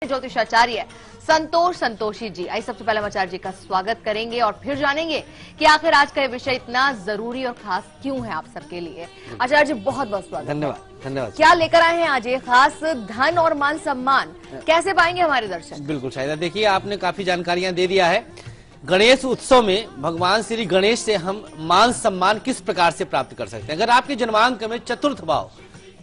ज्योतिषाचार्य संतोषी जी। आइए सबसे पहले हम आचार्य जी का स्वागत करेंगे और फिर जानेंगे कि आखिर आज का ये विषय इतना जरूरी और खास क्यों है आप सबके लिए। आचार्य जी बहुत बहुत स्वागत। धन्यवाद। क्या लेकर आए हैं आज ये खास धन और मान सम्मान कैसे पाएंगे हमारे दर्शक? बिल्कुल शायद देखिए आपने काफी जानकारियां दे दिया है। गणेश उत्सव में भगवान श्री गणेश से हम मान सम्मान किस प्रकार से प्राप्त कर सकते हैं। अगर आपके जन्मांक में चतुर्थ भाव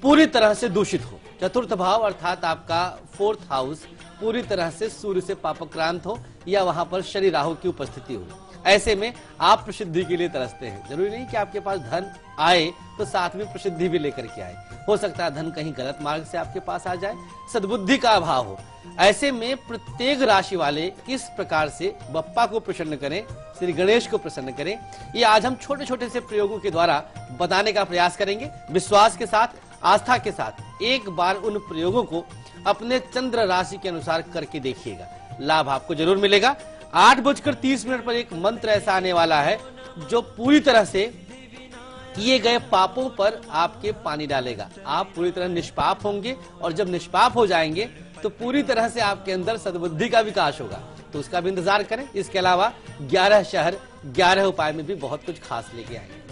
पूरी तरह से दूषित हो, चतुर्थ भाव अर्थात आपका फोर्थ हाउस पूरी तरह से सूर्य से पापक्रांत हो या वहां पर शनि राहु की उपस्थिति हो, ऐसे में आप प्रसिद्धि के लिए तरसते हैं। जरूरी नहीं कि आपके पास धन आए तो साथ में प्रसिद्धि भी लेकर के आए। हो सकता है धन कहीं गलत मार्ग से आपके पास आ जाए, सद्बुद्धि का अभाव हो। ऐसे में प्रत्येक राशि वाले किस प्रकार से बप्पा को प्रसन्न करें, श्री गणेश को प्रसन्न करें, ये आज हम छोटे छोटे से प्रयोगों के द्वारा बताने का प्रयास करेंगे। विश्वास के साथ, आस्था के साथ एक बार उन प्रयोगों को अपने चंद्र राशि के अनुसार करके देखिएगा, लाभ आपको जरूर मिलेगा। 8:30 पर एक मंत्र ऐसा आने वाला है जो पूरी तरह से किए गए पापों पर आपके पानी डालेगा। आप पूरी तरह निष्पाप होंगे और जब निष्पाप हो जाएंगे तो पूरी तरह से आपके अंदर सद्बुद्धि का विकास होगा। तो उसका भी इंतजार करें। इसके अलावा 11 शहर 11 उपाय में भी बहुत कुछ खास लेके आएंगे।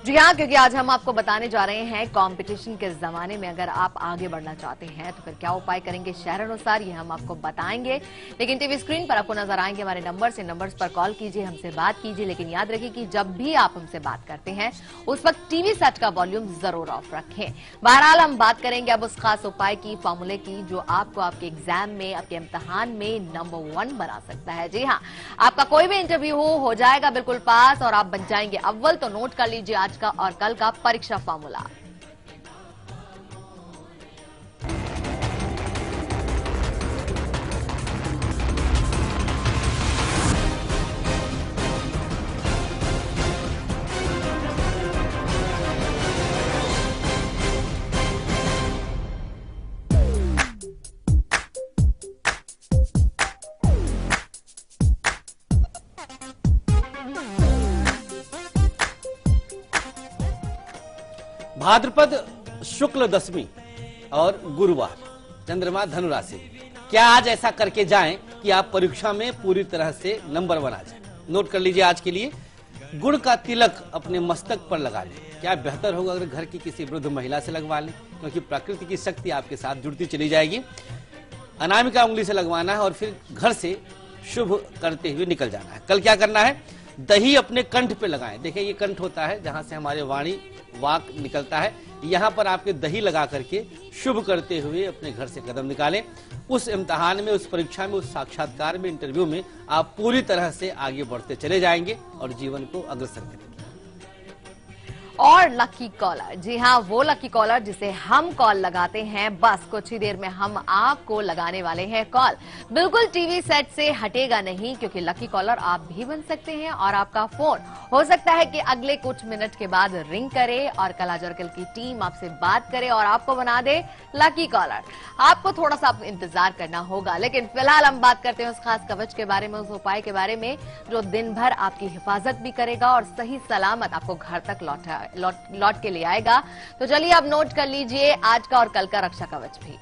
जी हाँ, क्योंकि आज हम आपको बताने जा रहे हैं कंपटीशन के जमाने में अगर आप आगे बढ़ना चाहते हैं तो फिर क्या उपाय करेंगे शहर अनुसार, ये हम आपको बताएंगे। लेकिन टीवी स्क्रीन पर आपको नजर आएंगे हमारे नंबर्स पर कॉल कीजिए, हमसे बात कीजिए। लेकिन याद रखिए कि जब भी आप हमसे बात करते हैं उस वक्त टीवी सेट का वॉल्यूम जरूर ऑफ रखें। बहरहाल हम बात करेंगे अब उस खास उपाय की, फॉर्मूले की, जो आपको आपके एग्जाम में, आपके इम्तिहान में नंबर 1 बना सकता है। जी हाँ, आपका कोई भी इंटरव्यू हो जाएगा बिल्कुल पास और आप बन जाएंगे अव्वल। तो नोट कर लीजिए आज का और कल का परीक्षा फॉर्मूला। भाद्रपद शुक्ल दशमी और गुरुवार, चंद्रमा धनु राशि। क्या आज ऐसा करके जाएं कि आप परीक्षा में पूरी तरह से नंबर 1 आ जाए। नोट कर लीजिए आज के लिए गुड़ का तिलक अपने मस्तक पर लगा लें। क्या बेहतर होगा अगर घर की किसी वृद्ध महिला से लगवा लें, क्योंकि प्रकृति की शक्ति आपके साथ जुड़ती चली जाएगी। अनामिका उंगली से लगवाना है और फिर घर से शुभ करते हुए निकल जाना है। कल क्या करना है, दही अपने कंठ पे लगाएं। देखिए ये कंठ होता है जहां से हमारे वाक निकलता है, यहाँ पर आपके दही लगा करके शुभ करते हुए अपने घर से कदम निकालें। उस इम्तिहान में, उस परीक्षा में, उस साक्षात्कार में, इंटरव्यू में आप पूरी तरह से आगे बढ़ते चले जाएंगे और जीवन को अग्रसर करेंगे। और लकी कॉलर, जी हाँ, वो लकी कॉलर जिसे हम कॉल लगाते हैं, बस कुछ ही देर में हम आपको लगाने वाले हैं कॉल। बिल्कुल टीवी सेट से हटेगा नहीं, क्योंकि लकी कॉलर आप भी बन सकते हैं और आपका फोन हो सकता है कि अगले कुछ मिनट के बाद रिंग करे और कल आजरकल की टीम आपसे बात करे और आपको बना दे लकी कॉलर। आपको थोड़ा सा इंतजार करना होगा, लेकिन फिलहाल हम बात करते हैं उस खास कवच के बारे में, उस उपाय के बारे में जो दिन भर आपकी हिफाजत भी करेगा और सही सलामत आपको घर तक लौट के ले आएगा। तो चलिए अब नोट कर लीजिए आज का और कल का रक्षा कवच भी।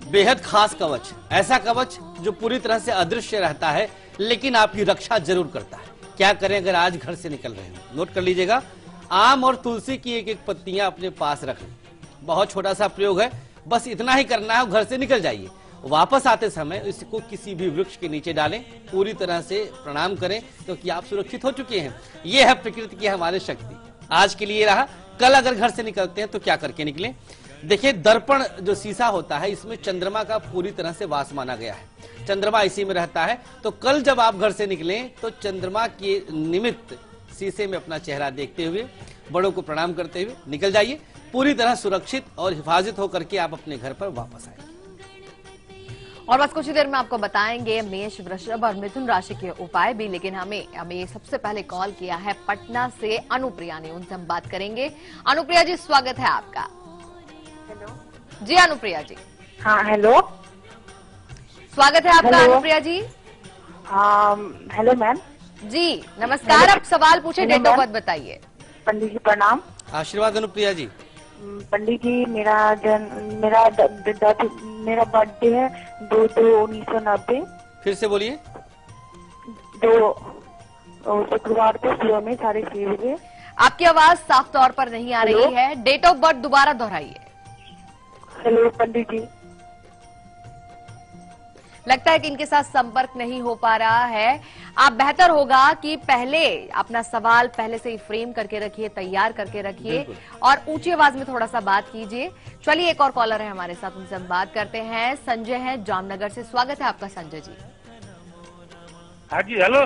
बेहद खास कवच, ऐसा कवच जो पूरी तरह से अदृश्य रहता है लेकिन आपकी रक्षा जरूर करता है। क्या करें अगर आज घर से निकल रहे हैं, नोट कर लीजिएगा। आम और तुलसी की एक एक पत्तियां अपने पास रख लें। बहुत छोटा सा प्रयोग है, बस इतना ही करना है। घर से निकल जाइए, वापस आते समय इसको किसी भी वृक्ष के नीचे डालें, पूरी तरह से प्रणाम करें, क्योंकि आप सुरक्षित हो चुके हैं। यह है प्रकृति की हमारी शक्ति। आज के लिए रहा। कल अगर घर से निकलते हैं तो क्या करके निकलें। देखिए दर्पण जो शीशा होता है, इसमें चंद्रमा का पूरी तरह से वास माना गया है। चंद्रमा इसी में रहता है। तो कल जब आप घर से निकलें तो चंद्रमा के निमित्त शीशे में अपना चेहरा देखते हुए, बड़ों को प्रणाम करते हुए निकल जाइए। पूरी तरह सुरक्षित और हिफाजत होकर के आप अपने घर पर वापस आएंगे। और बस कुछ ही देर में आपको बताएंगे मेष, वृषभ और मिथुन राशि के उपाय भी, लेकिन हमें सबसे पहले कॉल किया है पटना से अनुप्रिया ने, उनसे हम बात करेंगे। अनुप्रिया जी, स्वागत है आपका। हेलो जी अनुप्रिया जी। हाँ हेलो, स्वागत है आपका। Hello. Anupriya ji. Hello ma'am. जी नमस्कार, आप सवाल पूछे, hello, date of ma'am. Birth बताइए। पंडित जी प्रणाम। आशीर्वाद अनुप्रिया जी। पंडित जी, मेरा बर्थडे है 2/2/1990। फिर से बोलिए। 2 शुक्रवार को सुबह में 6:30 बजे। आपकी आवाज साफ तौर पर नहीं आ हेलो। रही है, डेट ऑफ बर्थ दोबारा दोहराइए। हेलो पंडित जी। लगता है कि इनके साथ संपर्क नहीं हो पा रहा है। आप बेहतर होगा कि पहले अपना सवाल पहले से ही फ्रेम करके रखिए, तैयार करके रखिए बिल्कुल। और ऊंची आवाज में थोड़ा सा बात कीजिए। चलिए, एक और कॉलर है हमारे साथ, उनसे हम बात करते हैं। संजय है जामनगर से, स्वागत है आपका संजय जी। हाँ जी, हेलो।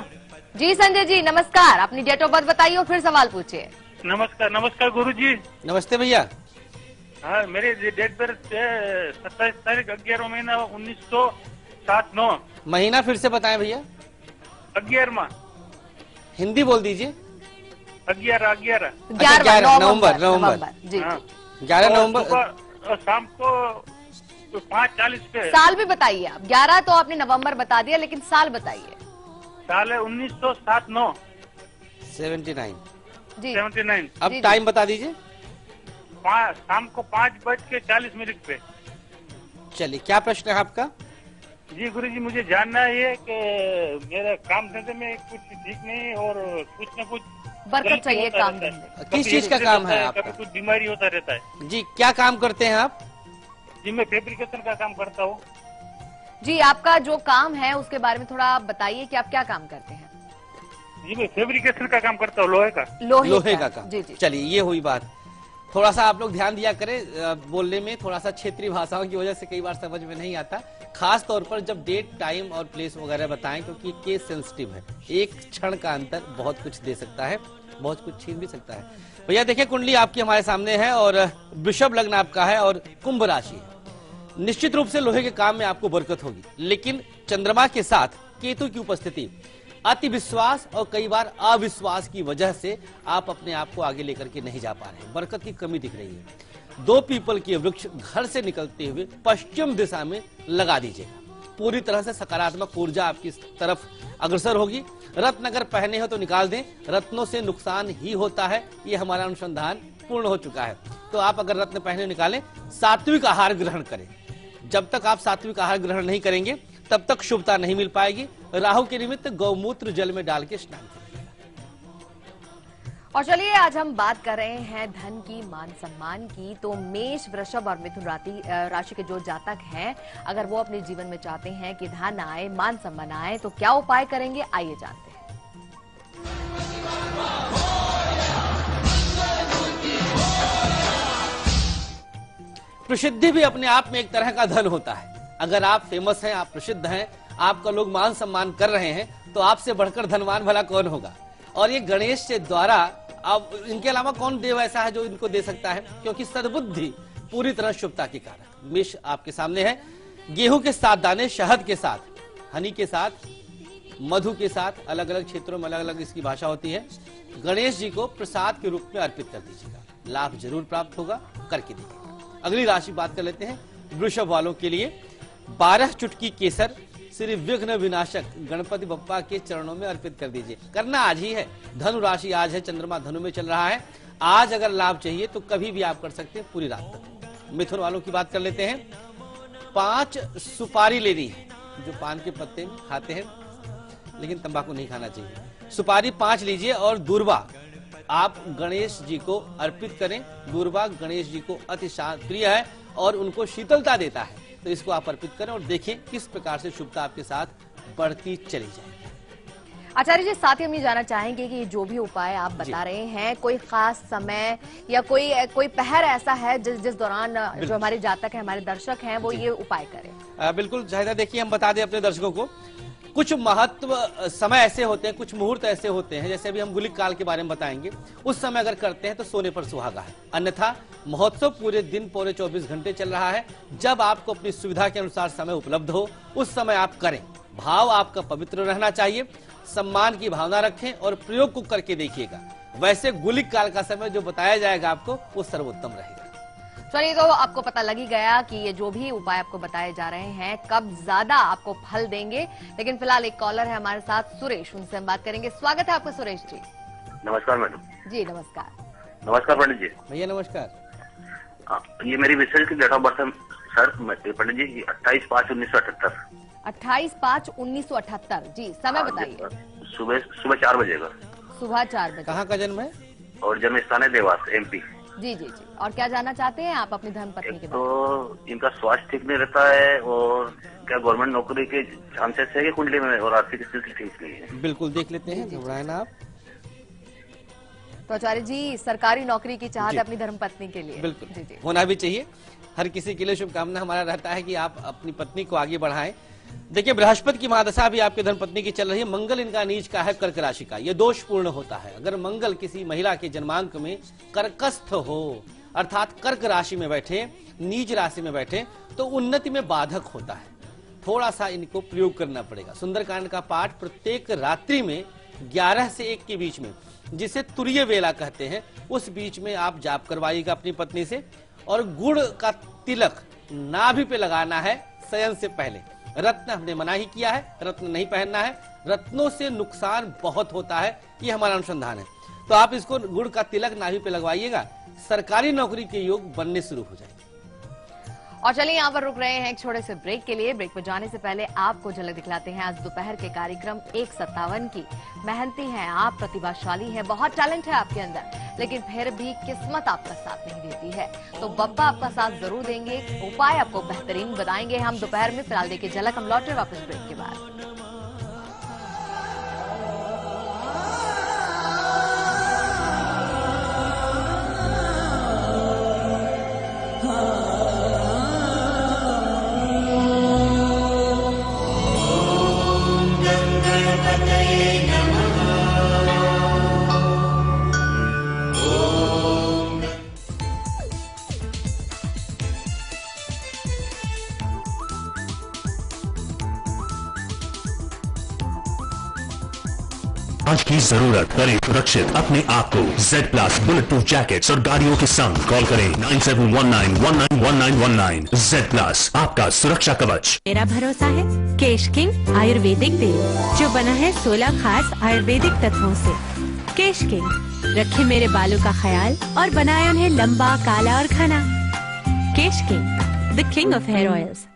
जी संजय जी नमस्कार, अपनी डेट ऑफ बर्थ बताइए और फिर सवाल पूछिए। नमस्कार, नमस्कार गुरुजी। नमस्ते भैया। हाँ, मेरी डेट बर्थ 27 तारीख 11 महीना 1979। महीना फिर से बताएं भैया। 11वां। हिंदी बोल दीजिए। 11। 11 नवंबर। जी हाँ। जी। 11 नवंबर। सुबह शाम को 5:40 पे। साल भी बताइए आप। 11 तो आपने नवंबर बता दिया, लेकिन साल बताइए। साल है 1979। 79। जी 79। अब जी, टाइम बता दीजिए। शाम को 5:40 पे। चलिए, क्या प्रश्न है आपका? जी गुरुजी, मुझे जानना है कि मेरे काम धंधे में कुछ ठीक नहीं और कुछ न कुछ बरकत गलती चाहिए होता काम रहता है। धंधे। कभी किस चीज का एक्सीडेंट काम होता है आपका? कभी कुछ बीमारी होता रहता है। जी, क्या काम करते हैं आप? जी, मैं फैब्रिकेशन का काम करता हूँ। जी, आपका जो काम है उसके बारे में थोड़ा आप बताइए कि आप क्या काम करते हैं। जी, मैं फैब्रिकेशन का काम करता हूँ, लोहे का। लोहे का काम। जी जी। चलिए, ये हुई बात। थोड़ा सा आप लोग ध्यान दिया करें, बोलने में थोड़ा सा क्षेत्रीय भाषाओं की वजह से कई बार समझ में नहीं आता, खास तौर पर जब डेट, टाइम और प्लेस वगैरह बताएं, क्योंकि केस सेंसिटिव है। एक क्षण का अंतर बहुत कुछ दे सकता है, बहुत कुछ छीन भी सकता है। भैया देखिए, कुंडली आपकी हमारे सामने है और वृषभ लग्न आपका है और कुंभ राशि है। निश्चित रूप से लोहे के काम में आपको बरकत होगी, लेकिन चंद्रमा के साथ केतु की उपस्थिति, अति विश्वास और कई बार अविश्वास की वजह से आप अपने आप को आगे लेकर के नहीं जा पा रहे हैं। बरकत की कमी दिख रही है। 2 पीपल के वृक्ष घर से निकलते हुए पश्चिम दिशा में लगा दीजिएगा। पूरी तरह से सकारात्मक ऊर्जा आपकी तरफ अग्रसर होगी। रत्न अगर पहने हो तो निकाल दें, रत्नों से नुकसान ही होता है, ये हमारा अनुसंधान पूर्ण हो चुका है। तो आप अगर रत्न पहने निकालें, सात्विक आहार ग्रहण करें। जब तक आप सात्विक आहार ग्रहण नहीं करेंगे तब तक शुभता नहीं मिल पाएगी। राहु के निमित्त गौमूत्र जल में डाल के स्नान करें। और चलिए, आज हम बात कर रहे हैं धन की, मान सम्मान की। तो मेष, वृषभ और मिथुन राशि के जो जातक हैं, अगर वो अपने जीवन में चाहते हैं कि धन आए, मान सम्मान आए, तो क्या उपाय करेंगे, आइए जानते हैं। प्रसिद्धि भी अपने आप में एक तरह का धन होता है। अगर आप फेमस हैं, आप प्रसिद्ध हैं, आपका लोग मान सम्मान कर रहे हैं, तो आपसे बढ़कर धनवान भला कौन होगा। और ये गणेश के द्वारा, अब इनके अलावा कौन देव ऐसा है जो इनको दे सकता है, क्योंकि सद्बुद्धि पूरी तरह शुभता की कारक। मेष आपके सामने है। गेहूं के 7 दाने शहद के साथ, हनी के साथ, मधु के साथ, अलग अलग क्षेत्रों में अलग अलग इसकी भाषा होती है, गणेश जी को प्रसाद के रूप में अर्पित कर दीजिएगा। लाभ जरूर प्राप्त होगा, करके देखिएगा। अगली राशि बात कर लेते हैं वृषभ वालों के लिए। 12 चुटकी केसर श्री विघ्न विनाशक गणपति बप्पा के चरणों में अर्पित कर दीजिए। करना आज ही है। धनु राशि आज है, चंद्रमा धनु में चल रहा है। आज अगर लाभ चाहिए तो कभी भी आप कर सकते हैं, पूरी रात तक। मिथुन वालों की बात कर लेते हैं। 5 सुपारी लेनी है। जो पान के पत्ते खाते हैं, लेकिन तंबाकू नहीं खाना चाहिए। सुपारी 5 लीजिए और दूर्वा आप गणेश जी को अर्पित करें। दूर्वा गणेश जी को अति प्रिय है और उनको शीतलता देता है, तो इसको आप अर्पित करें और देखें किस प्रकार से शुभता आपके साथ बढ़ती चली जाएगी। आचार्य जी, साथ ही हम ये जानना चाहेंगे कि जो भी उपाय आप बता रहे हैं, कोई खास समय या कोई पहर ऐसा है जिस दौरान जो हमारे जातक हैं, हमारे दर्शक हैं, वो ये उपाय करें। बिल्कुल जाहिदा। देखिए, हम बता दें अपने दर्शकों को, कुछ महत्व समय ऐसे होते हैं, कुछ मुहूर्त ऐसे होते हैं, जैसे अभी हम गुलिक काल के बारे में बताएंगे, उस समय अगर करते हैं तो सोने पर सुहागा है। अन्यथा महोत्सव पूरे दिन पूरे 24 घंटे चल रहा है। जब आपको अपनी सुविधा के अनुसार समय उपलब्ध हो उस समय आप करें। भाव आपका पवित्र रहना चाहिए, सम्मान की भावना रखें और प्रयोग को करके देखिएगा। वैसे गुलिक काल का समय जो बताया जाएगा आपको वो सर्वोत्तम रहेगा। चलिए, तो आपको पता लग ही गया कि ये जो भी उपाय आपको बताए जा रहे हैं कब ज्यादा आपको फल देंगे। लेकिन फिलहाल एक कॉलर है हमारे साथ, सुरेश, उनसे हम बात करेंगे। स्वागत है आपका सुरेश जी। नमस्कार मैडम। जी नमस्कार। नमस्कार पंडित जी। भैया नमस्कार। ये मेरी मिसेज की डेट ऑफ बर्थ है सर पंडित जी, 28/5/1978। 28/5/1978। जी, समय बताइए। सुबह 4 बजे का। सुबह 4 बजे। कहाँ का जन्म है? और जन्म स्थान है देवास, MP। जी जी जी। और क्या जानना चाहते हैं आप अपनी धर्मपत्नी के बारे में? तो इनका स्वास्थ्य ठीक नहीं रहता है और क्या गवर्नमेंट नौकरी के चांसेस है कि कुंडली में, और आर्थिक स्थिति ठीक नहीं है। बिल्कुल देख लेते हैं, घबराए ना आप। तो आचार्य जी, सरकारी नौकरी की चाहत है अपनी धर्मपत्नी के लिए? बिल्कुल जी जी। होना भी चाहिए। हर किसी के लिए शुभकामना हमारा रहता है कि आप अपनी पत्नी को आगे बढ़ाएं। देखिए, बृहस्पति की महादशा भी आपकी धर्मपत्नी की चल रही है। मंगल इनका नीच का है कर्क राशि का, ये दोषपूर्ण होता है। अगर मंगल किसी महिला के जन्मांक में कर्कस्थ हो, अर्थात कर्क राशि में बैठे, नीच राशि में बैठे, तो उन्नति में बाधक होता है। थोड़ा सा इनको प्रयोग करना पड़ेगा। सुंदरकांड का पाठ प्रत्येक रात्रि में 11 से 1 के बीच में, जिसे तुरीय वेला कहते हैं, उस बीच में आप जाप करवाइएगा अपनी पत्नी से। और गुड़ का तिलक नाभि पे लगाना है शयन से पहले। रत्न हमने मना ही किया है, रत्न नहीं पहनना है। रत्नों से नुकसान बहुत होता है, ये हमारा अनुसंधान है। तो आप इसको गुड़ का तिलक नाभि पे लगवाइएगा, सरकारी नौकरी के योग बनने शुरू हो जाएंगे। और चलिए, यहाँ पर रुक रहे हैं एक छोटे से ब्रेक के लिए। ब्रेक पर जाने से पहले आपको झलक दिखलाते हैं आज दोपहर के कार्यक्रम 1:57 की। मेहनती हैं आप, प्रतिभाशाली हैं, बहुत टैलेंट है आपके अंदर, लेकिन फिर भी किस्मत आपका साथ नहीं देती है। तो बप्पा आपका साथ जरूर देंगे, उपाय आपको बेहतरीन बताएंगे हम दोपहर में। फिलहाल देखिए झलक, हम लौटे वापस ब्रेक के बाद। आज की जरूरत करें सुरक्षित अपने आप को Z+ बुलेट प्रूफ जैकेट्स और गाड़ियों के संग। कॉल करें 9719191919। Z+ आपका सुरक्षा कवच। मेरा भरोसा है केश किंग आयुर्वेदिक तेल, जो बना है 16 खास आयुर्वेदिक तत्वों से। केश किंग रखे मेरे बालों का ख्याल और बनाए उन्हें लंबा, काला और घना। Kesh king, the king of hair oils.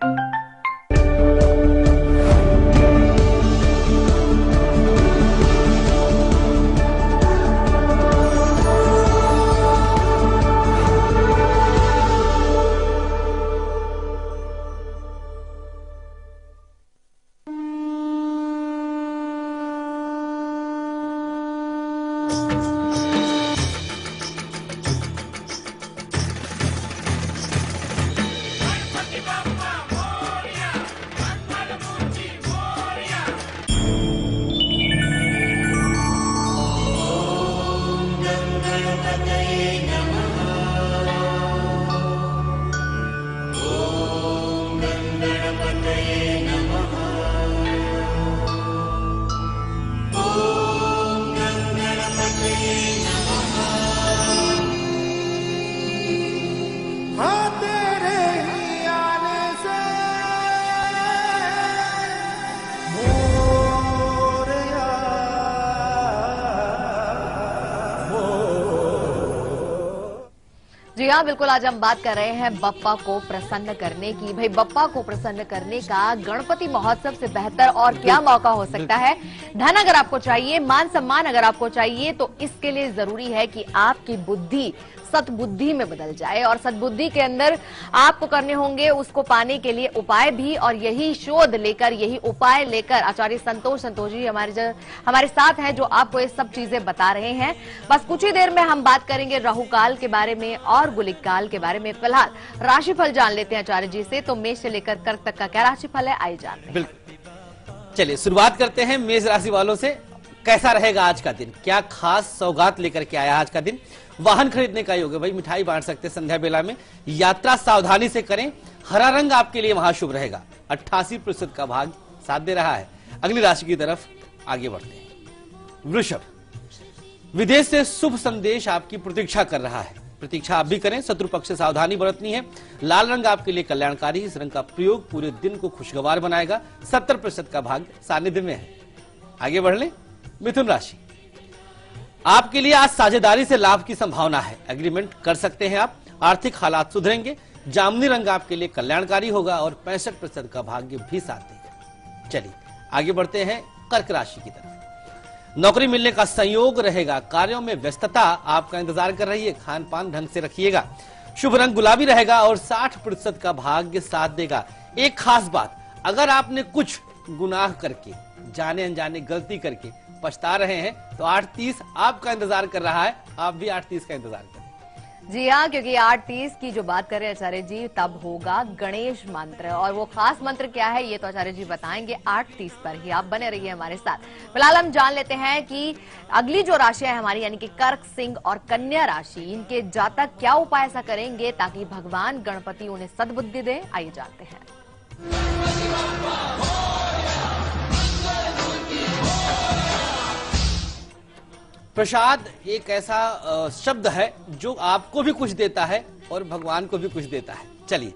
जी हाँ, बिल्कुल। आज हम बात कर रहे हैं बप्पा को प्रसन्न करने की। भाई, बप्पा को प्रसन्न करने का गणपति महोत्सव से बेहतर और क्या मौका हो सकता है। धन अगर आपको चाहिए, मान सम्मान अगर आपको चाहिए, तो इसके लिए जरूरी है कि आपकी बुद्धि सद्बुद्धि में बदल जाए। और सद्बुद्धि के अंदर आपको करने होंगे उसको पाने के लिए उपाय भी। और यही शोध लेकर, यही उपाय लेकर आचार्य संतोष जी हमारे साथ हैं, जो आपको ये सब चीजें बता रहे हैं। बस कुछ ही देर में हम बात करेंगे राहु काल के बारे में और गुलिक काल के बारे में। फिलहाल राशिफल जान लेते हैं आचार्य जी से। तो मेष से लेकर कर्क तक का क्या राशिफल है, आइए जानते हैं। चलिए शुरुआत करते हैं मेष राशि वालों से। कैसा रहेगा आज का दिन, क्या खास सौगात लेकर के आया आज का दिन। वाहन खरीदने का योग है भाई, मिठाई बांट सकते हैं संध्या बेला में। यात्रा सावधानी से करें, हरा रंग आपके लिए महाशुभ रहेगा। 88% का भाग साथ दे रहा है। अगली राशि की तरफ आगे बढ़ते हैं। वृषभ, विदेश से शुभ संदेश आपकी प्रतीक्षा कर रहा है, प्रतीक्षा आप भी करें। शत्रु पक्ष से सावधानी बरतनी है। लाल रंग आपके लिए कल्याणकारी, इस रंग का प्रयोग पूरे दिन को खुशगवार बनाएगा। 70% का भाग सानिध्य में है। आगे बढ़ लें। मिथुन राशि, आपके लिए आज साझेदारी से लाभ की संभावना है, एग्रीमेंट कर सकते हैं आप। आर्थिक हालात सुधरेंगे। जामुनी रंग आपके लिए कल्याणकारी होगा और 65% का भाग्य भी साथ देगा। चलिए आगे बढ़ते हैं कर्क राशि की तरफ। नौकरी मिलने का संयोग रहेगा। कार्यों में व्यस्तता आपका इंतजार कर रही है, खान पान ढंग से रखिएगा। शुभ रंग गुलाबी रहेगा और 60% का भाग्य साथ देगा। एक खास बात, अगर आपने कुछ गुनाह करके, जाने अनजाने गलती करके पछता रहे हैं तो 8:30 आपका इंतजार कर रहा है। आप भी 8:30 का इंतजार करें। जी हाँ, क्योंकि 8:30 की जो बात कर रहे हैं आचार्य जी, तब होगा गणेश मंत्र। और वो खास मंत्र क्या है ये तो आचार्य जी बताएंगे 8:30 पर ही। आप बने रहिए हमारे साथ। फिलहाल हम जान लेते हैं कि अगली जो राशि है हमारी, यानी कि कर्क, सिंह और कन्या राशि, इनके जातक क्या उपाय ऐसा करेंगे ताकि भगवान गणपति उन्हें सद्बुद्धि दे। आइए जानते हैं। प्रसाद एक ऐसा शब्द है जो आपको भी कुछ देता है और भगवान को भी कुछ देता है। चलिए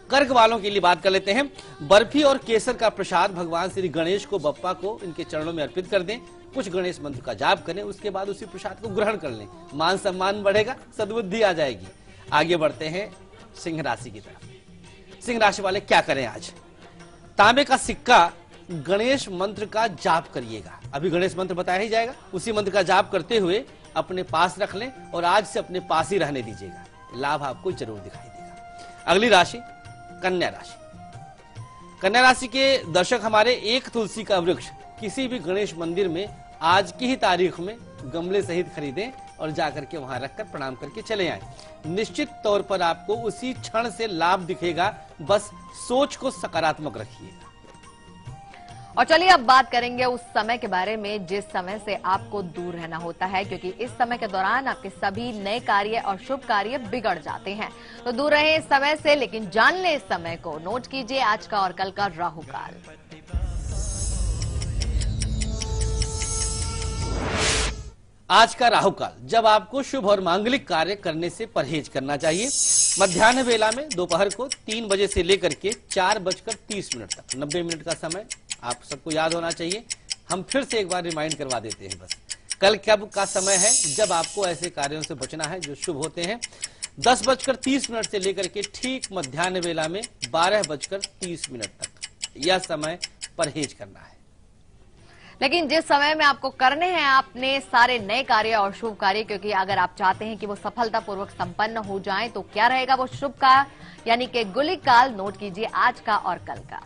कर्क वालों के लिए बात कर लेते हैं। बर्फी और केसर का प्रसाद भगवान श्री गणेश को, बप्पा को इनके चरणों में अर्पित कर दें। कुछ गणेश मंत्र का जाप करें, उसके बाद उसी प्रसाद को ग्रहण कर लें। मान सम्मान बढ़ेगा, सद्बुद्धि आ जाएगी। आगे बढ़ते हैं सिंह राशि की तरफ। सिंह राशि वाले क्या करें आज। तांबे का सिक्का गणेश मंत्र का जाप करिएगा। अभी गणेश मंत्र बताया ही जाएगा, उसी मंत्र का जाप करते हुए अपने पास रख लें और आज से अपने पास ही रहने दीजिएगा। लाभ आपको जरूर दिखाई देगा। अगली राशि कन्या राशि। कन्या राशि के दर्शक हमारे, एक तुलसी का वृक्ष किसी भी गणेश मंदिर में आज की ही तारीख में गमले सहित खरीदें और जाकर के वहां रखकर प्रणाम करके चले आएं। निश्चित तौर पर आपको उसी क्षण से लाभ दिखेगा। बस सोच को सकारात्मक रखिएगा। और चलिए अब बात करेंगे उस समय के बारे में जिस समय से आपको दूर रहना होता है, क्योंकि इस समय के दौरान आपके सभी नए कार्य और शुभ कार्य बिगड़ जाते हैं। तो दूर रहें इस समय से, लेकिन जान लें इस समय को। नोट कीजिए आज का और कल का राहु काल। आज का राहु काल, जब आपको शुभ और मांगलिक कार्य करने से परहेज करना चाहिए। मध्याह्न वेला में दोपहर को 3 बजे से लेकर के 4:30 तक 90 मिनट का समय आप सबको याद होना चाहिए। हम फिर से एक बार रिमाइंड करवा देते हैं बस। कल कब का समय है जब आपको ऐसे कार्यों से बचना है जो शुभ होते हैं। 10:30 से लेकर के ठीक मध्याह्न वेला में 12:30 तक यह समय परहेज करना है। लेकिन जिस समय में आपको करने हैं आपने सारे नए कार्य और शुभ कार्य, क्योंकि अगर आप चाहते हैं कि वो सफलतापूर्वक संपन्न हो जाएं, तो क्या रहेगा वो शुभ का, यानी कि गुलिक काल। नोट कीजिए आज का और कल का।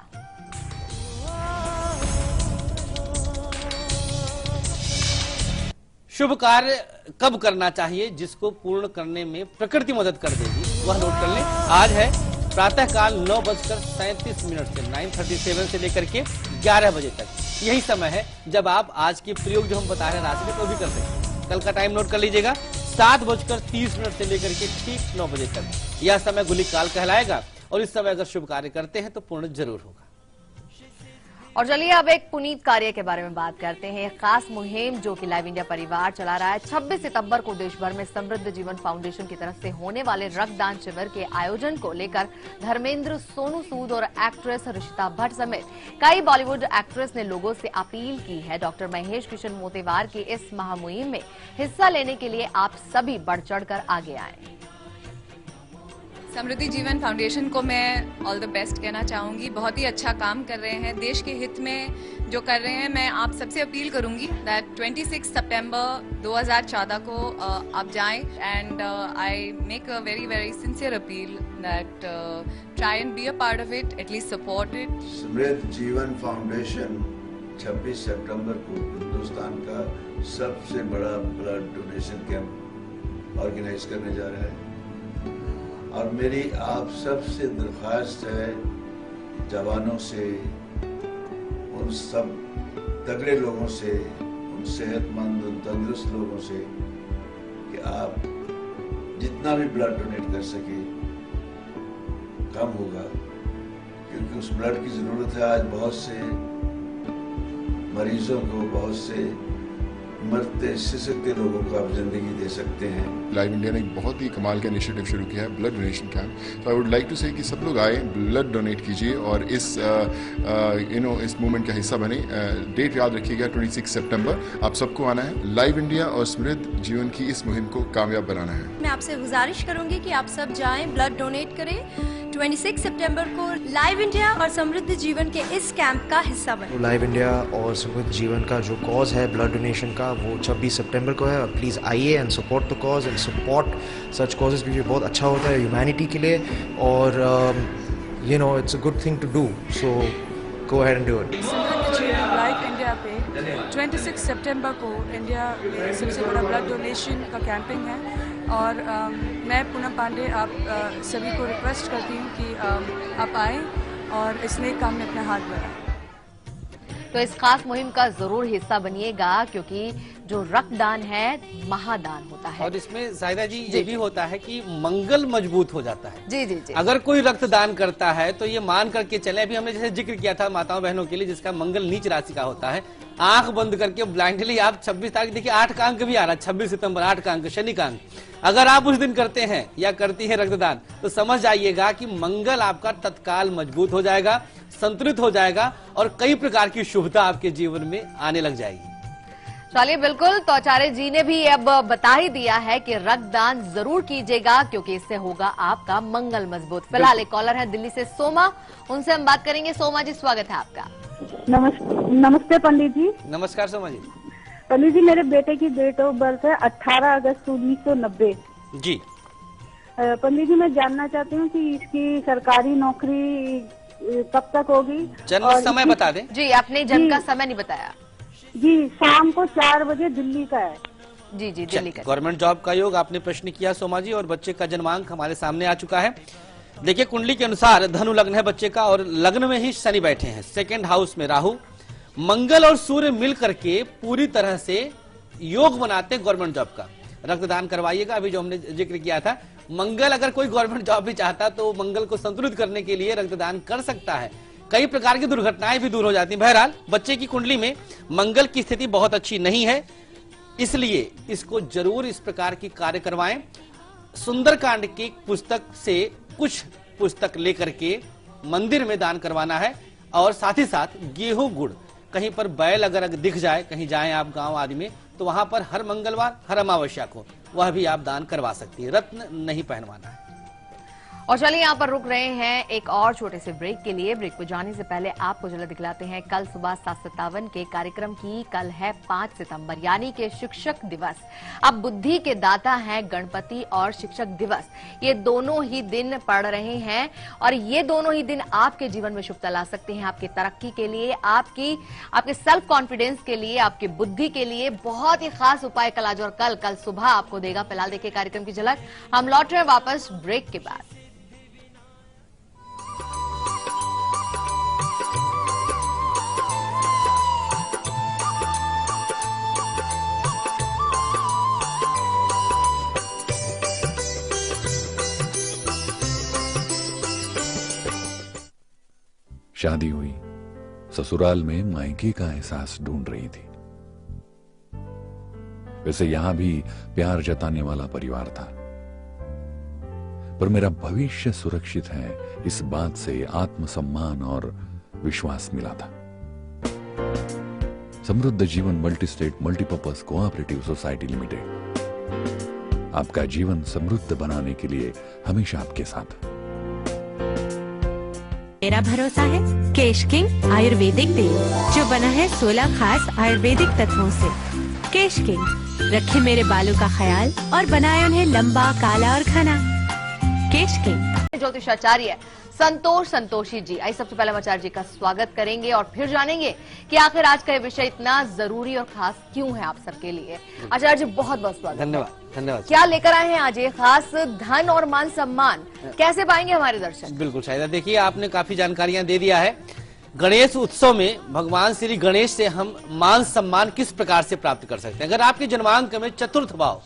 शुभ कार्य कब करना चाहिए जिसको पूर्ण करने में प्रकृति मदद कर देगी, वह नोट कर लें। आज है प्रातः काल 9:37 से 9:37 से लेकर के 11 बजे तक। यही समय है जब आप आज के प्रयोग जो हम बता रहे हैं राशि में, तो भी कर सकते हैं। कल का टाइम नोट कर लीजिएगा। 7:30 से लेकर के ठीक 9 बजे तक यह समय गुलिक काल कहलाएगा। और इस समय अगर शुभ कार्य करते हैं तो पूर्ण जरूर होगा। और चलिए अब एक पुनीत कार्य के बारे में बात करते हैं। एक खास मुहिम जो कि लाइव इंडिया परिवार चला रहा है। 26 सितंबर को देश भर में समृद्ध जीवन फाउंडेशन की तरफ से होने वाले रक्तदान शिविर के आयोजन को लेकर धर्मेंद्र, सोनू सूद और एक्ट्रेस ऋषिता भट्ट समेत कई बॉलीवुड एक्ट्रेस ने लोगों से अपील की है। डॉक्टर महेश किशन मोतेवार की इस महामुहिम में हिस्सा लेने के लिए आप सभी बढ़ चढ़कर आगे आए। समृद्धि जीवन फाउंडेशन को मैं ऑल द बेस्ट कहना चाहूँगी। बहुत ही अच्छा काम कर रहे हैं, देश के हित में जो कर रहे हैं। मैं आप सबसे अपील करूँगी दैट 26 सितंबर 2014 को आप जाएं and I make a very sincere appeal that try and be a part of it, at least support it. समृद्ध जीवन फाउंडेशन 26 सितंबर को हिंदुस्तान का सबसे बड़ा ब्लड डोनेशन कैंप ऑर्गेनाइज करने जा रहा है। और मेरी आप सबसे दरख्वास्त है, जवानों से, उन सब तगड़े लोगों से, उन सेहतमंद, उन तंदुरुस्त लोगों से कि आप जितना भी ब्लड डोनेट कर सके कम होगा, क्योंकि उस ब्लड की जरूरत है। आज बहुत से मरीजों को, बहुत से मरते सिसकते लोगों को आप जिंदगी दे सकते हैं। लाइव इंडिया ने एक बहुत ही कमाल का इनिशिएटिव शुरू किया है, ब्लड डोनेशन कैंप। तो आई वुड लाइक टू से कि सब लोग आए, ब्लड डोनेट कीजिए और इस इस मूवमेंट का हिस्सा बने। डेट याद रखिएगा 26 सितंबर, आप सबको आना है। लाइव इंडिया और समृद्ध जीवन की इस मुहिम को कामयाब बनाना है। मैं आपसे गुजारिश करूंगी कि आप सब जाएं, ब्लड डोनेट करें। 26 सितंबर को लाइव इंडिया और समृद्ध जीवन के इस कैंप का हिस्सा बने। लाइव इंडिया और समृद्ध जीवन का जो कॉज है ब्लड डोनेशन का, वो 26 सितंबर को है। प्लीज़ आइए and support the cause and support such causes, क्योंकि बहुत अच्छा होता है ह्यूमैनिटी के लिए और you know it's a good thing to do, so go ahead and do it. समृद्ध जीवन लाइव इंडिया पे 26 सितंबर को इंडिया में सबसे बड़ा ब्लड डोनेशन का कैंपिंग है और मैं पूनम पांडे आप सभी को रिक्वेस्ट करती हूँ कि आप आएँ और इस नेक काम में अपना हाथ बढ़ाएं। तो इस खास मुहिम का जरूर हिस्सा बनिएगा, क्योंकि जो रक्तदान है महादान होता है। और इसमें साहिदा जी ये भी होता है कि मंगल मजबूत हो जाता है। जी जी जी। अगर कोई रक्तदान करता है तो ये मान करके चले, अभी हमने जैसे जिक्र किया था माताओं बहनों के लिए जिसका मंगल नीच राशि का होता है, आंख बंद करके ब्लाइंडली आप 26 तारीख देखिए 8 का अंक भी आ रहा है, 26 सितंबर 8 का अंक, शनि का अंक, अगर आप उस दिन करते हैं या करती हैं रक्तदान तो समझ जाइएगा कि मंगल आपका तत्काल मजबूत हो जाएगा, संतुलित हो जाएगा और कई प्रकार की शुभता आपके जीवन में आने लग जाएगी। चलिए बिल्कुल, तो आचार्य जी ने भी अब बता ही दिया है कि रक्तदान जरूर कीजिएगा, क्योंकि इससे होगा आपका मंगल मजबूत। फिलहाल एक कॉलर है दिल्ली से सोमा, उनसे हम बात करेंगे। सोमा जी स्वागत है आपका। नमस्ते पंडित जी। नमस्कार सोमा जी। पंडित जी, मेरे बेटे की डेट ऑफ बर्थ है 18 अगस्त 1990 जी। पंडित जी, मैं जानना चाहती हूँ कि इसकी सरकारी नौकरी कब तक होगी? जन्म समय बता दें। जी, आपने जन्म का समय नहीं बताया। जी, शाम को 4 बजे दिल्ली का है। जी जी, दिल्ली का। गवर्नमेंट जॉब का योग आपने प्रश्न किया सोमा जी, और बच्चे का जन्मांक हमारे सामने आ चुका है। देखिए कुंडली के अनुसार धनु लग्न है बच्चे का और लग्न में ही शनि बैठे हैं, सेकंड हाउस में राहु, मंगल और सूर्य मिल करके पूरी तरह से योग बनाते हैं गवर्नमेंट जॉब का। रक्तदान करवाइएगा, अभी जो हमने जिक्र किया था, मंगल अगर कोई गवर्नमेंट जॉब भी चाहता तो मंगल को संतुलित करने के लिए रक्तदान कर सकता है, कई प्रकार की दुर्घटनाएं भी दूर हो जाती हैं। बहरहाल बच्चे की कुंडली में मंगल की स्थिति बहुत अच्छी नहीं है, इसलिए इसको जरूर इस प्रकार की कार्य करवाएं। सुंदरकांड की पुस्तक से कुछ पुस्तक लेकर के मंदिर में दान करवाना है, और साथ ही साथ गेहूं गुड़, कहीं पर बैल अगर दिख जाए, कहीं जाएं आप गांव आदि में, तो वहां पर हर मंगलवार हर अमावस्या को वह भी आप दान करवा सकती है। रत्न नहीं पहनवाना है। और चलिए यहाँ पर रुक रहे हैं एक और छोटे से ब्रेक के लिए। ब्रेक को जाने से पहले आपको जल्द दिखलाते हैं कल सुबह 7:57 के कार्यक्रम की। कल है 5 सितंबर यानी कि शिक्षक दिवस। अब बुद्धि के दाता हैं गणपति और शिक्षक दिवस, ये दोनों ही दिन पड़ रहे हैं और ये दोनों ही दिन आपके जीवन में शुभता ला सकते हैं। आपकी तरक्की के लिए, आपके सेल्फ कॉन्फिडेंस के लिए, आपकी बुद्धि के लिए बहुत ही खास उपाय कल आज और कल सुबह आपको देगा। फिलहाल देखिए कार्यक्रम की झलक। हम लौट रहे हैं वापस ब्रेक के बाद। शादी हुई, ससुराल में मायके का एहसास ढूंढ रही थी। वैसे यहां भी प्यार जताने वाला परिवार था, पर मेरा भविष्य सुरक्षित है इस बात से आत्मसम्मान और विश्वास मिला था। समृद्ध जीवन multi state multipurpose cooperative society limited आपका जीवन समृद्ध बनाने के लिए हमेशा आपके साथ। मेरा भरोसा है केश किंग आयुर्वेदिक तेल, जो बना है 16 खास आयुर्वेदिक तत्वों से। केश किंग रखे मेरे बालों का ख्याल और बनाए उन्हें लंबा, काला और घना। केश किंग। ज्योतिषाचार्य संतोष संतोषी जी, आइए सबसे पहले हम आचार्य जी का स्वागत करेंगे और फिर जानेंगे कि आखिर आज का ये विषय इतना जरूरी और खास क्यों है आप सबके लिए। आचार्य जी बहुत बहुत स्वागत। धन्यवाद धन्यवाद। क्या लेकर आए हैं आज ये खास? धन और मान सम्मान कैसे पाएंगे हमारे दर्शक? बिल्कुल शायद देखिए आपने काफी जानकारियां दे दिया है। गणेश उत्सव में भगवान श्री गणेश से हम मान सम्मान किस प्रकार से प्राप्त कर सकते हैं। अगर आपके जन्मांक में चतुर्थ भाव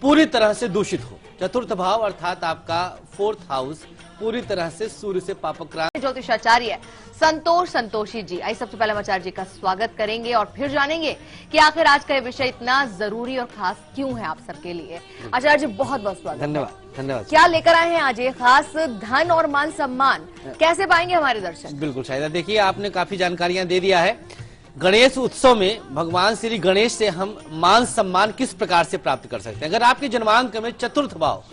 पूरी तरह से दूषित हो, चतुर्थ भाव अर्थात आपका 4th हाउस पूरी तरह से सूर्य से पापक्रांत। ज्योतिषाचार्य संतोष संतोषी जी, आइए सबसे पहले हम आचार्य जी का स्वागत करेंगे और फिर जानेंगे कि आखिर आज का ये विषय इतना जरूरी और खास क्यों है आप सबके लिए। आचार्य जी बहुत बहुत स्वागत। धन्यवाद धन्यवाद। क्या लेकर आए हैं आज ये खास धन और मान सम्मान कैसे पाएंगे हमारे दर्शक? बिल्कुल शायद, देखिए आपने काफी जानकारियां दे दिया है। गणेश उत्सव में भगवान श्री गणेश से हम मान सम्मान किस प्रकार से प्राप्त कर सकते हैं। अगर आपके जन्मांक में चतुर्थ भाव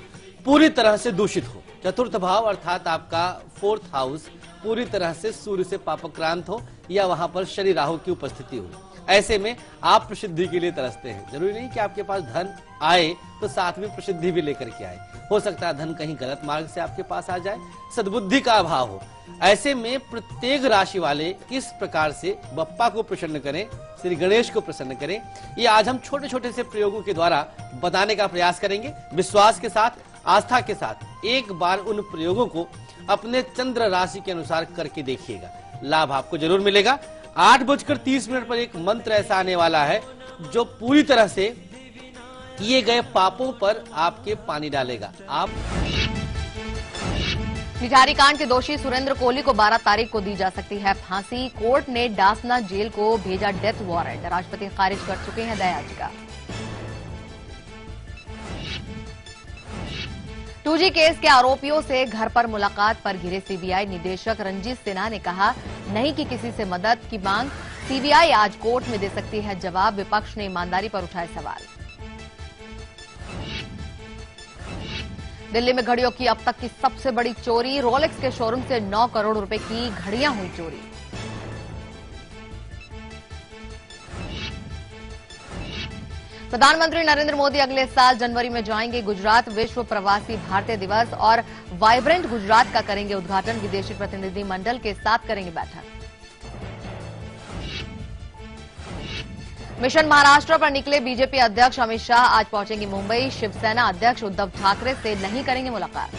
पूरी तरह से दूषित हो, चतुर्थ भाव अर्थात आपका 4th हाउस पूरी तरह से सूर्य से पापक्रांत हो या वहां पर शनि राहु की उपस्थिति हो, ऐसे में आप प्रसिद्धि के लिए तरसते हैं। जरूरी नहीं कि आपके पास धन आए तो साथ में प्रसिद्धि भी लेकर के आए, हो सकता है धन कहीं गलत मार्ग से आपके पास आ जाए, सद्बुद्धि का अभाव हो। ऐसे में प्रत्येक राशि वाले किस प्रकार से बप्पा को प्रसन्न करें, श्री गणेश को प्रसन्न करें, ये आज हम छोटे छोटे से प्रयोगों के द्वारा बताने का प्रयास करेंगे। विश्वास के साथ, आस्था के साथ एक बार उन प्रयोगों को अपने चंद्र राशि के अनुसार करके देखिएगा, लाभ आपको जरूर मिलेगा। 8:30 पर एक मंत्र ऐसा आने वाला है जो पूरी तरह से किए गए पापों पर आपके पानी डालेगा। आप निठारी कांड के दोषी सुरेंद्र कोहली को 12 तारीख को दी जा सकती है फांसी। कोर्ट ने डासना जेल को भेजा डेथ वारंट, राष्ट्रपति खारिज कर चुके हैं दया याचिका। 2G केस के आरोपियों से घर पर मुलाकात पर घिरे सीबीआई निदेशक रंजीत सिन्हा ने कहा नहीं की किसी से मदद की मांग। सीबीआई आज कोर्ट में दे सकती है जवाब, विपक्ष ने ईमानदारी पर उठाए सवाल। दिल्ली में घड़ियों की अब तक की सबसे बड़ी चोरी, रोलेक्स के शोरूम से 9 करोड़ रुपए की घड़ियां हुई चोरी। प्रधानमंत्री नरेंद्र मोदी अगले साल जनवरी में जाएंगे गुजरात। विश्व प्रवासी भारतीय दिवस और वाइब्रेंट गुजरात का करेंगे उद्घाटन, विदेशी प्रतिनिधि मंडल के साथ करेंगे बैठक। मिशन महाराष्ट्र पर निकले बीजेपी अध्यक्ष अमित शाह आज पहुंचेंगे मुंबई। शिवसेना अध्यक्ष उद्धव ठाकरे से नहीं करेंगे मुलाकात।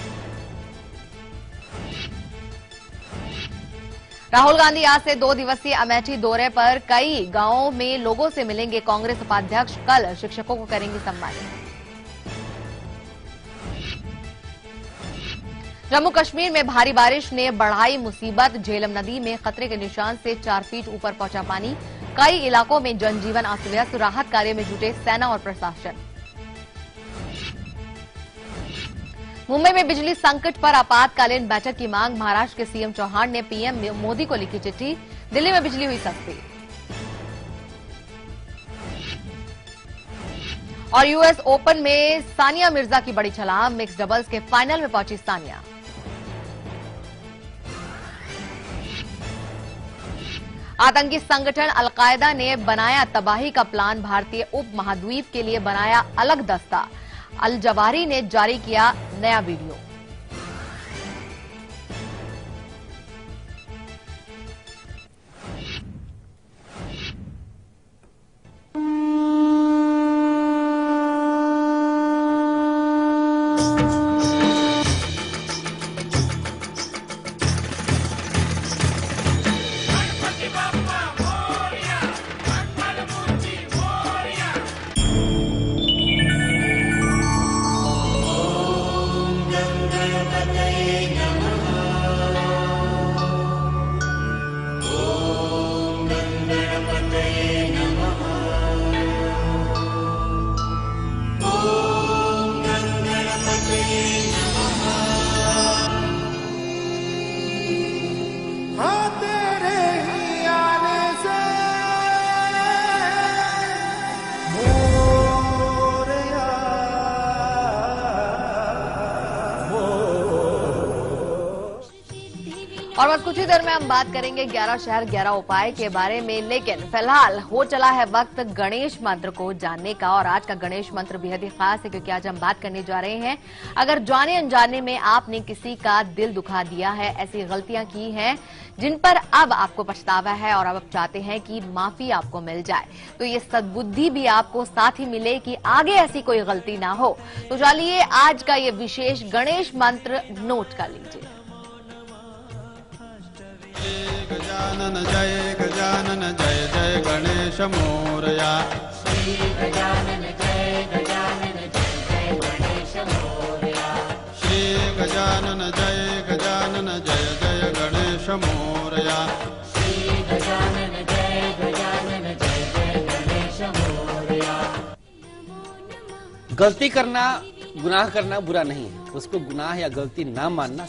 राहुल गांधी आज से 2 दिवसीय अमेठी दौरे पर, कई गांवों में लोगों से मिलेंगे। कांग्रेस उपाध्यक्ष कल शिक्षकों को करेंगे सम्मानित। जम्मू कश्मीर में भारी बारिश ने बढ़ाई मुसीबत, झेलम नदी में खतरे के निशान से 4 फीट ऊपर पहुंचा पानी। कई इलाकों में जनजीवन अस्त व्यस्त, राहत कार्य में जुटे सेना और प्रशासन। मुंबई में बिजली संकट पर आपातकालीन बैठक की मांग, महाराष्ट्र के सीएम चौहान ने पीएम मोदी को लिखी चिट्ठी। दिल्ली में बिजली हुई सस्ती। और यूएस ओपन में सानिया मिर्जा की बड़ी छलांग, मिक्स डबल्स के फाइनल में पहुंची सानिया। आतंकी संगठन अलकायदा ने बनाया तबाही का प्लान, भारतीय उप महाद्वीप के लिए बनाया अलग दस्ता। अल जवाहिरी ने जारी किया नया वीडियो। और बस कुछ ही देर में हम बात करेंगे 11 शहर 11 उपाय के बारे में, लेकिन फिलहाल हो चला है वक्त गणेश मंत्र को जानने का। और आज का गणेश मंत्र बेहद ही खास है क्योंकि आज हम बात करने जा रहे हैं, अगर जाने अनजाने में आपने किसी का दिल दुखा दिया है, ऐसी गलतियां की हैं जिन पर अब आपको पछतावा है और अब आप चाहते हैं कि माफी आपको मिल जाए, तो ये सद्बुद्धि भी आपको साथ ही मिले कि आगे ऐसी कोई गलती ना हो। तो चलिए आज का ये विशेष गणेश मंत्र नोट कर लीजिए। गजानन जय जय गणेश मोरया। श्री गजानन जय जय गणेश मोरया। श्री गजानन जय जय गणेश मोरया। श्री गजानन जय जय गणेश मोरया। गलती करना, गुनाह करना बुरा नहीं है, उसको गुनाह या गलती ना मानना